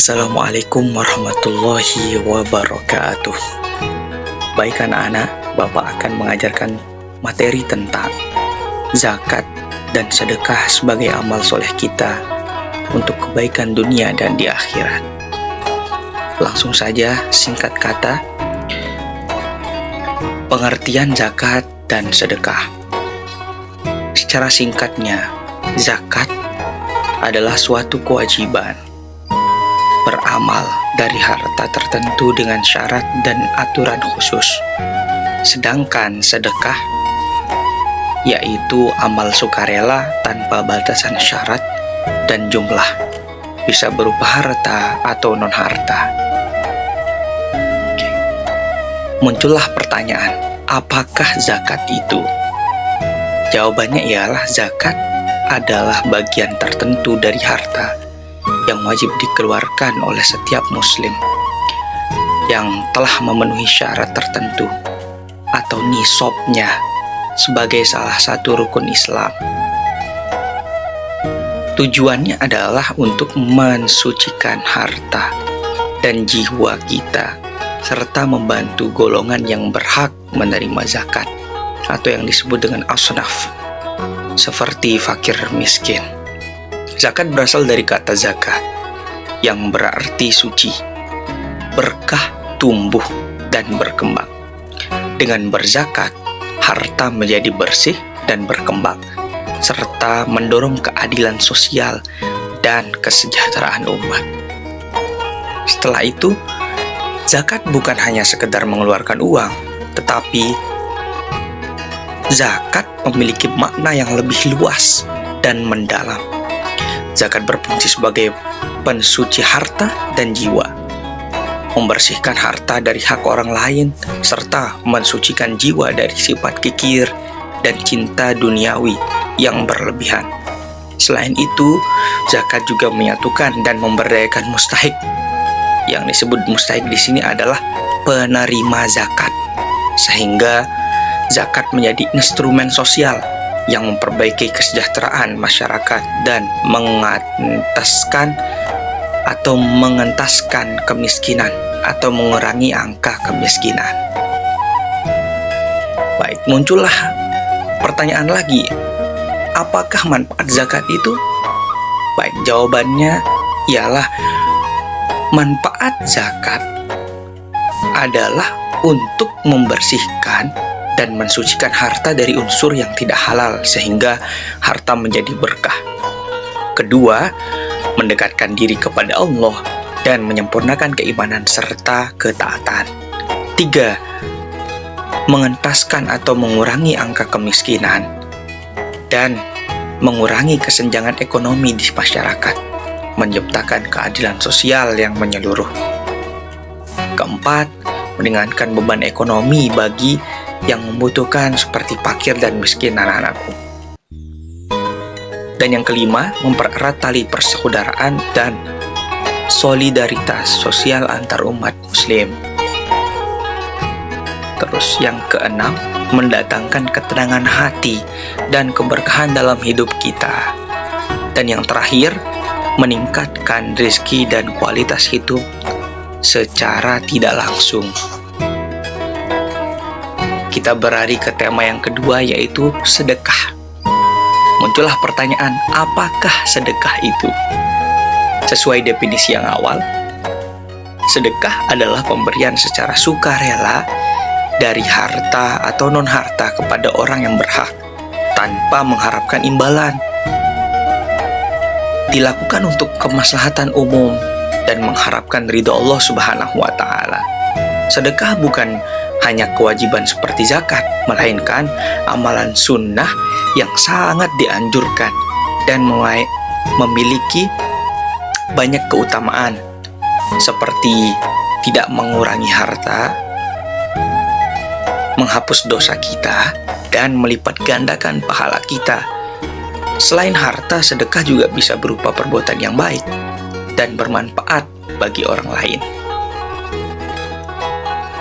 Assalamualaikum warahmatullahi wabarakatuh. Baik anak-anak, Bapak akan mengajarkan materi tentang zakat dan sedekah sebagai amal soleh kita untuk kebaikan dunia dan di akhirat. Langsung saja, singkat kata, pengertian zakat dan sedekah. Secara singkatnya, zakat adalah suatu kewajiban beramal dari harta tertentu dengan syarat dan aturan khusus. Sedangkan sedekah yaitu amal sukarela tanpa batasan syarat dan jumlah, bisa berupa harta atau non-harta. Muncullah pertanyaan, apakah zakat itu? Jawabannya ialah zakat adalah bagian tertentu dari harta yang wajib dikeluarkan oleh setiap muslim yang telah memenuhi syarat tertentu atau nisabnya sebagai salah satu rukun Islam. Tujuannya adalah untuk mensucikan harta dan jiwa kita serta membantu golongan yang berhak menerima zakat atau yang disebut dengan asnaf seperti fakir miskin. Zakat berasal dari kata zakat yang berarti suci, berkah, tumbuh, dan berkembang. Dengan berzakat, harta menjadi bersih dan berkembang, serta mendorong keadilan sosial dan kesejahteraan umat. Setelah itu, zakat bukan hanya sekedar mengeluarkan uang, tetapi zakat memiliki makna yang lebih luas dan mendalam. Zakat berfungsi sebagai pensuci harta dan jiwa, membersihkan harta dari hak orang lain, serta mensucikan jiwa dari sifat kikir dan cinta duniawi yang berlebihan. Selain itu, zakat juga menyatukan dan memberdayakan mustahik. Yang disebut mustahik di sini adalah penerima zakat, sehingga zakat menjadi instrumen sosial yang memperbaiki kesejahteraan masyarakat dan mengentaskan kemiskinan atau mengurangi angka kemiskinan. Baik, muncullah pertanyaan lagi, apakah manfaat zakat itu? Baik, jawabannya ialah manfaat zakat adalah untuk membersihkan dan mensucikan harta dari unsur yang tidak halal sehingga harta menjadi berkah. Kedua, mendekatkan diri kepada Allah dan menyempurnakan keimanan serta ketaatan. Tiga, mengentaskan atau mengurangi angka kemiskinan dan mengurangi kesenjangan ekonomi di masyarakat, menciptakan keadilan sosial yang menyeluruh. Keempat, meringankan beban ekonomi bagi yang membutuhkan seperti fakir dan miskin anak-anakku. Dan yang kelima, mempererat tali persaudaraan dan solidaritas sosial antar umat muslim. Terus yang keenam, mendatangkan ketenangan hati dan keberkahan dalam hidup kita. Dan yang terakhir, meningkatkan rezeki dan kualitas hidup secara tidak langsung. Kita beralih ke tema yang kedua, yaitu sedekah. Muncullah pertanyaan, apakah sedekah itu? Sesuai definisi yang awal, sedekah adalah pemberian secara sukarela dari harta atau non-harta kepada orang yang berhak tanpa mengharapkan imbalan. Dilakukan untuk kemaslahatan umum dan mengharapkan ridho Allah Subhanahu wa Ta'ala. Sedekah bukan hanya kewajiban seperti zakat, melainkan amalan sunnah yang sangat dianjurkan dan memiliki banyak keutamaan, seperti tidak mengurangi harta, menghapus dosa kita, dan melipat gandakan pahala kita. Selain harta, sedekah juga bisa berupa perbuatan yang baik dan bermanfaat bagi orang lain.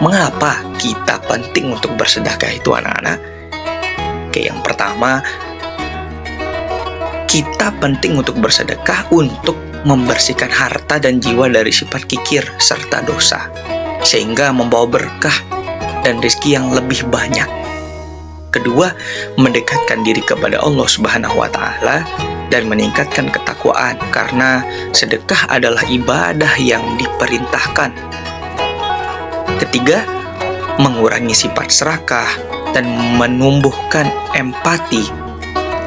Mengapa kita penting untuk bersedekah itu, anak-anak? Oke, yang pertama, kita penting untuk bersedekah untuk membersihkan harta dan jiwa dari sifat kikir serta dosa, sehingga membawa berkah dan rezeki yang lebih banyak. Kedua, mendekatkan diri kepada Allah Subhanahu wa Ta'ala dan meningkatkan ketakwaan, karena sedekah adalah ibadah yang diperintahkan. Ketiga, mengurangi sifat serakah dan menumbuhkan empati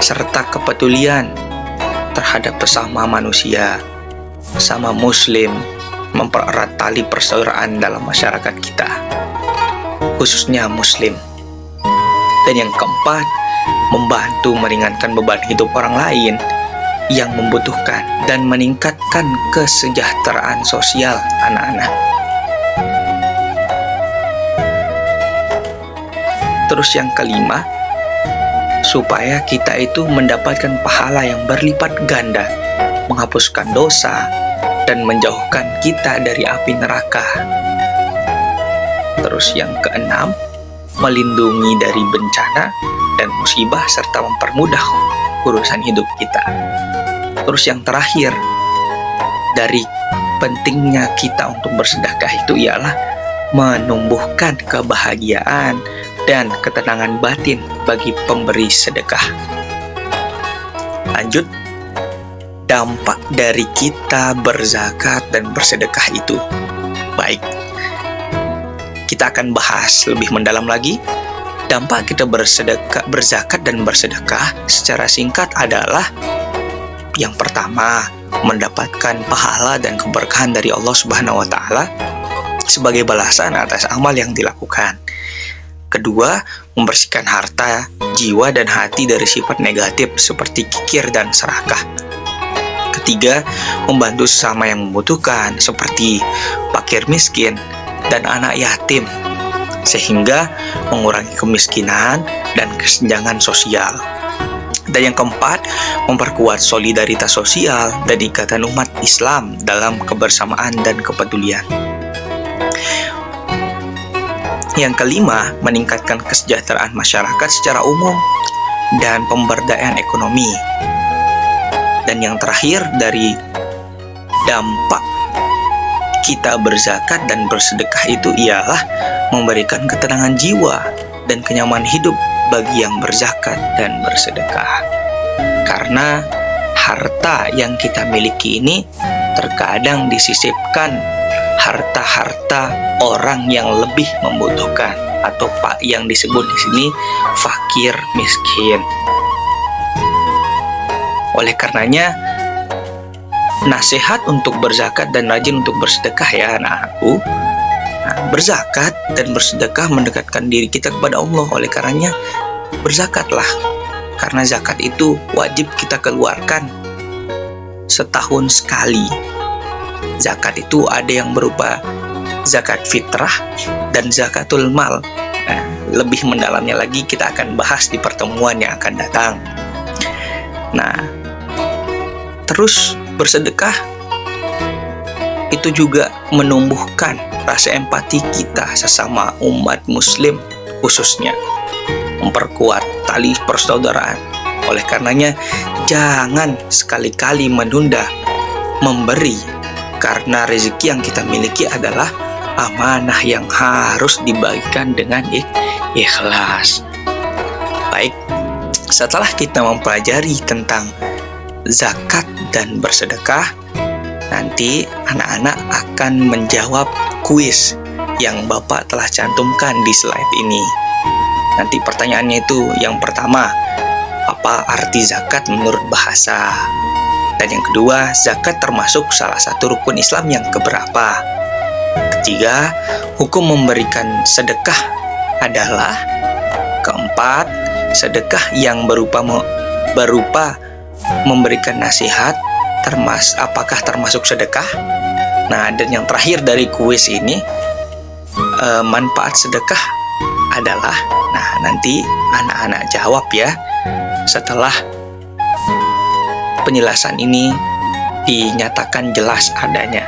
serta kepedulian terhadap sesama manusia, sesama muslim, mempererat tali persaudaraan dalam masyarakat kita, khususnya muslim. Dan yang keempat, membantu meringankan beban hidup orang lain yang membutuhkan dan meningkatkan kesejahteraan sosial anak-anak. Terus yang kelima, supaya kita itu mendapatkan pahala yang berlipat ganda, menghapuskan dosa, dan menjauhkan kita dari api neraka. Terus yang keenam, melindungi dari bencana dan musibah serta mempermudah urusan hidup kita. Terus yang terakhir, dari pentingnya kita untuk bersedekah itu ialah menumbuhkan kebahagiaan dan ketenangan batin bagi pemberi sedekah. Lanjut, dampak dari kita berzakat dan bersedekah itu. Baik, kita akan bahas lebih mendalam lagi. Dampak kita berzakat dan bersedekah secara singkat adalah: yang pertama, mendapatkan pahala dan keberkahan dari Allah Subhanahu wa Ta'ala sebagai balasan atas amal yang dilakukan. Kedua, membersihkan harta, jiwa, dan hati dari sifat negatif seperti kikir dan serakah. Ketiga, membantu sesama yang membutuhkan seperti fakir miskin dan anak yatim, sehingga mengurangi kemiskinan dan kesenjangan sosial. Dan yang keempat, memperkuat solidaritas sosial dan ikatan umat Islam dalam kebersamaan dan kepedulian. Yang kelima, meningkatkan kesejahteraan masyarakat secara umum dan pemberdayaan ekonomi. Dan yang terakhir, dari dampak kita berzakat dan bersedekah itu ialah memberikan ketenangan jiwa dan kenyamanan hidup bagi yang berzakat dan bersedekah. Karena harta yang kita miliki ini terkadang disisipkan harta-harta orang yang lebih membutuhkan, atau yang disebut di sini fakir miskin. Oleh karenanya, nasihat untuk berzakat dan rajin untuk bersedekah ya anak-anakku. Berzakat dan bersedekah mendekatkan diri kita kepada Allah. Oleh karenanya, berzakatlah, karena zakat itu wajib kita keluarkan setahun sekali. Zakat itu ada yang berupa zakat fitrah dan zakatul mal. Lebih mendalamnya lagi kita akan bahas di pertemuan yang akan datang. Terus bersedekah itu juga menumbuhkan rasa empati kita sesama umat muslim, khususnya memperkuat tali persaudaraan. Oleh karenanya, jangan sekali-kali menunda memberi, karena rezeki yang kita miliki adalah amanah yang harus dibagikan dengan ikhlas. Baik, setelah kita mempelajari tentang zakat dan bersedekah, nanti anak-anak akan menjawab kuis yang Bapak telah cantumkan di slide ini. Nanti pertanyaannya itu, yang pertama, apa arti zakat menurut bahasa? Dan yang kedua, zakat termasuk salah satu rukun Islam yang keberapa? Ketiga, hukum memberikan sedekah adalah? Keempat, sedekah yang berupa memberikan nasihat apakah termasuk sedekah? Dan yang terakhir dari kuis ini, manfaat sedekah adalah? Nanti anak-anak jawab ya setelah penjelasan ini dinyatakan jelas adanya.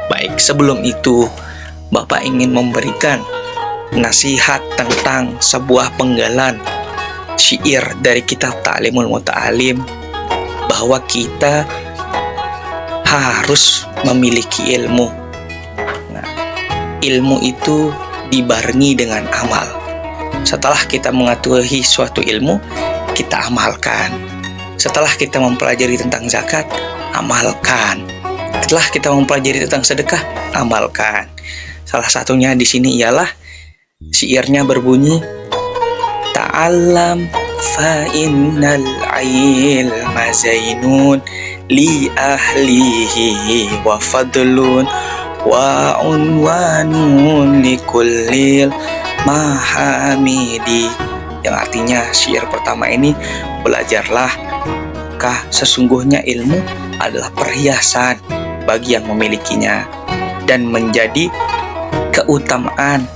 Baik, sebelum itu Bapak ingin memberikan nasihat tentang sebuah penggalan syair dari kitab Ta'limul Muta'alim, bahwa kita harus memiliki ilmu. Nah, ilmu itu dibarengi dengan amal. Setelah kita mengetahui suatu ilmu, kita amalkan. Setelah kita mempelajari tentang zakat, amalkan. Setelah kita mempelajari tentang sedekah, amalkan. Salah satunya di sini ialah syairnya berbunyi, ta'allam fa innal ilma zainun li ahlihi wa fadlun wa unwanun li kullil mahamidi. Yang artinya syair pertama ini, belajarlah, maka sesungguhnya ilmu adalah perhiasan bagi yang memilikinya dan menjadi keutamaan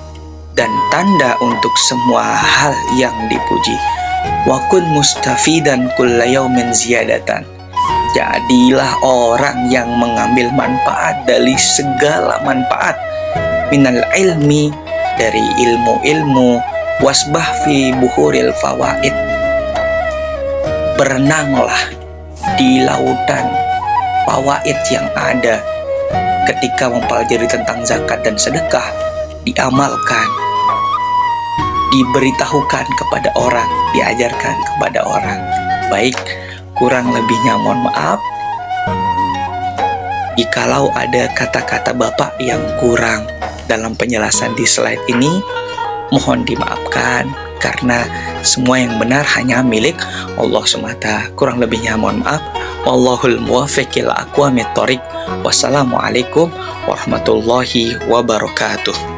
dan tanda untuk semua hal yang dipuji. Wa kun mustafidan kulla yaumin ziyadatan. Jadilah orang yang mengambil manfaat dari segala manfaat, minal ilmi, dari ilmu-ilmu, wasbah fi buhuril fawaid. Berenanglah di lautan fawaid yang ada. Ketika mempelajari tentang zakat dan sedekah, diamalkan, diberitahukan kepada orang, diajarkan kepada orang. Baik, kurang lebihnya mohon maaf. Jikalau ada kata-kata Bapak yang kurang dalam penjelasan di slide ini, mohon dimaafkan, karena semua yang benar hanya milik Allah semata. Kurang lebihnya mohon maaf. Wallahul muwaffiq ila aqwamit thoriq. Wassalamualaikum warahmatullahi wabarakatuh.